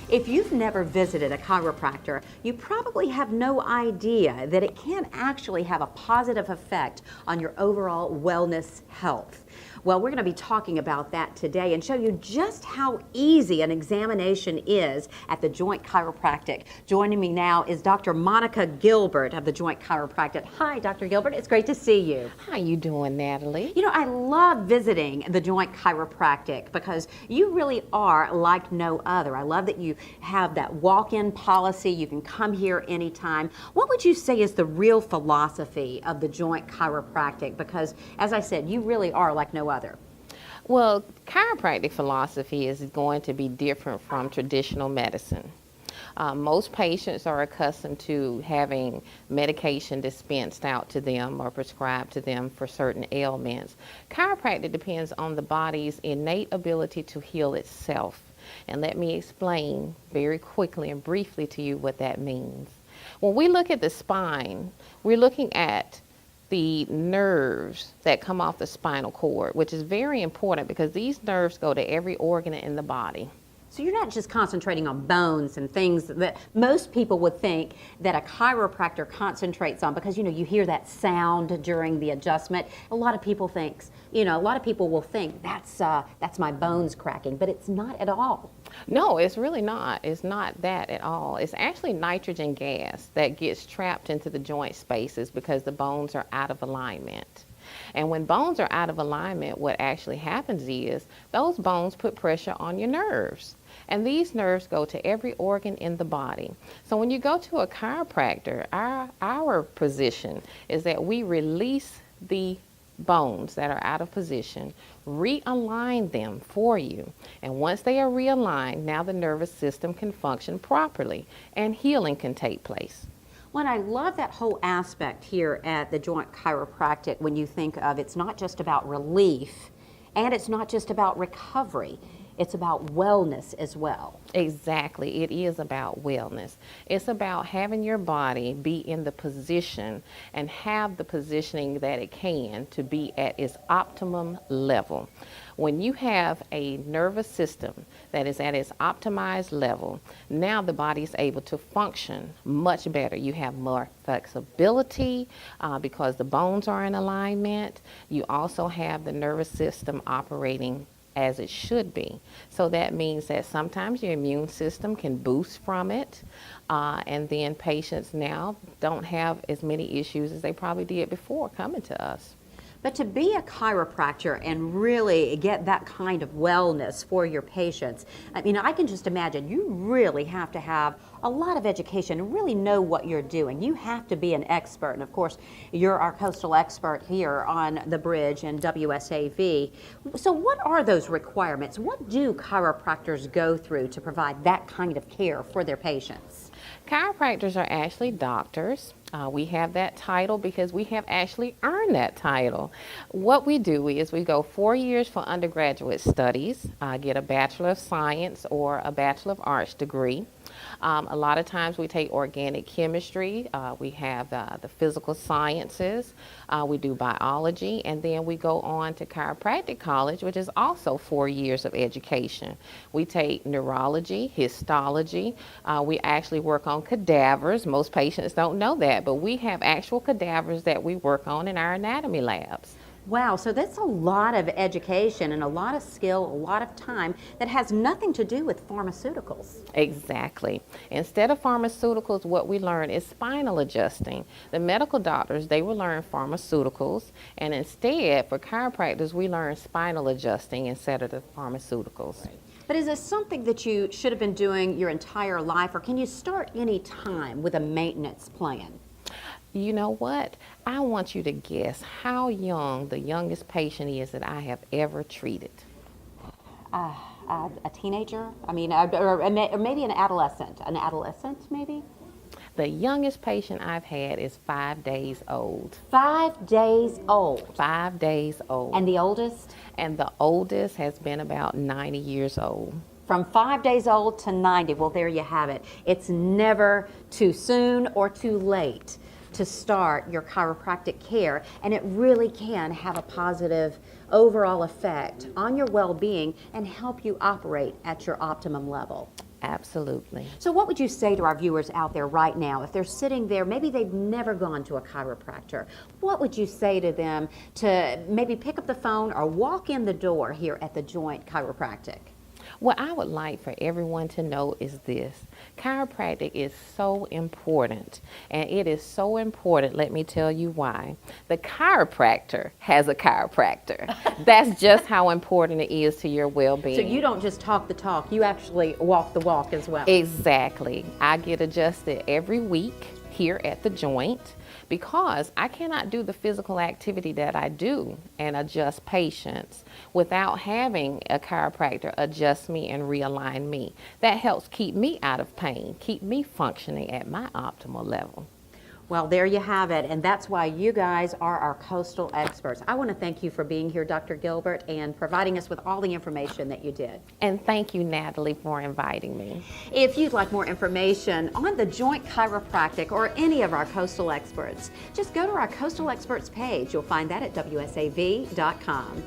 If you've never visited a chiropractor, you probably have no idea that it can actually have a positive effect on your overall wellness health. Well, we're going to be talking about that today and show you just how easy an examination is at the Joint Chiropractic. Joining me now is Dr. Monica Gilbert of the Joint Chiropractic. Hi, Dr. Gilbert. It's great to see you. How you doing, Natalie? You know, I love visiting the Joint Chiropractic because you really are like no other. I love that you have that walk-in policy. You can come here anytime. What would you say is the real philosophy of the Joint Chiropractic? Because, as I said, you really are like no other. Well, chiropractic philosophy is going to be different from traditional medicine. Most patients are accustomed to having medication dispensed out to them or prescribed to them for certain ailments. Chiropractic depends on the body's innate ability to heal itself. And let me explain very quickly and briefly to you what that means. When we look at the spine, we're looking at the nerves that come off the spinal cord, which is very important because these nerves go to every organ in the body. So you're not just concentrating on bones and things that most people would think that a chiropractor concentrates on, because, you know, you hear that sound during the adjustment. A lot of people will think that's my bones cracking, but it's not at all. No, it's really not. It's not that at all. It's actually nitrogen gas that gets trapped into the joint spaces because the bones are out of alignment. And when bones are out of alignment, what actually happens is those bones put pressure on your nerves. And these nerves go to every organ in the body. So when you go to a chiropractor, our position is that we release the bones that are out of position, realign them for you. And once they are realigned, now the nervous system can function properly and healing can take place. Well, I love that whole aspect here at the Joint Chiropractic when you think of it's not just about relief and it's not just about recovery. It's about wellness as well. Exactly. It is about wellness. It's about having your body be in the position and have the positioning that it can to be at its optimum level. When you have a nervous system that is at its optimized level, now the body is able to function much better. You have more flexibility because the bones are in alignment. You also have the nervous system operating as it should be. So that means that sometimes your immune system can boost from it, and then patients now don't have as many issues as they probably did before coming to us. But to be a chiropractor and really get that kind of wellness for your patients, I mean, I can just imagine you really have to have a lot of education and really know what you're doing. You have to be an expert. And of course, you're our coastal expert here on the bridge and WSAV. So what are those requirements? What do chiropractors go through to provide that kind of care for their patients? Chiropractors are actually doctors. We have that title because we have actually earned that title. What we do is we go 4 years for undergraduate studies, get a Bachelor of Science or a Bachelor of Arts degree. A lot of times we take organic chemistry, we have the physical sciences, we do biology, and then we go on to chiropractic college, which is also 4 years of education. We take neurology, histology, we actually work on cadavers. Most patients don't know that, but we have actual cadavers that we work on in our anatomy labs. Wow, so that's a lot of education and a lot of skill, a lot of time that has nothing to do with pharmaceuticals. Exactly. Instead of pharmaceuticals, what we learn is spinal adjusting. The medical doctors, they will learn pharmaceuticals, and instead, for chiropractors, we learn spinal adjusting instead of the pharmaceuticals. Right. But is this something that you should have been doing your entire life, or can you start any time with a maintenance plan? You know what? I want you to guess how young the youngest patient is that I have ever treated. A teenager? I mean, or maybe an adolescent. An adolescent, maybe? The youngest patient I've had is 5 days old. 5 days old? 5 days old. And the oldest? And the oldest has been about 90 years old. From 5 days old to 90, well, there you have it. It's never too soon or too late to start your chiropractic care, and it really can have a positive overall effect on your well-being and help you operate at your optimum level. Absolutely. So what would you say to our viewers out there right now if they're sitting there, maybe they've never gone to a chiropractor? What would you say to them to maybe pick up the phone or walk in the door here at the Joint Chiropractic? What I would like for everyone to know is this. Chiropractic is so important, and it is so important, let me tell you why. The chiropractor has a chiropractor. That's just how important it is to your well-being. So you don't just talk the talk, you actually walk the walk as well. Exactly. I get adjusted every week here at the Joint because I cannot do the physical activity that I do and adjust patients without having a chiropractor adjust me and realign me. That helps keep me out of pain, keep me functioning at my optimal level. Well, there you have it, and that's why you guys are our coastal experts. I want to thank you for being here, Dr. Gilbert, and providing us with all the information that you did. And thank you, Natalie, for inviting me. If you'd like more information on the Joint Chiropractic or any of our coastal experts, just go to our Coastal Experts page. You'll find that at WSAV.com.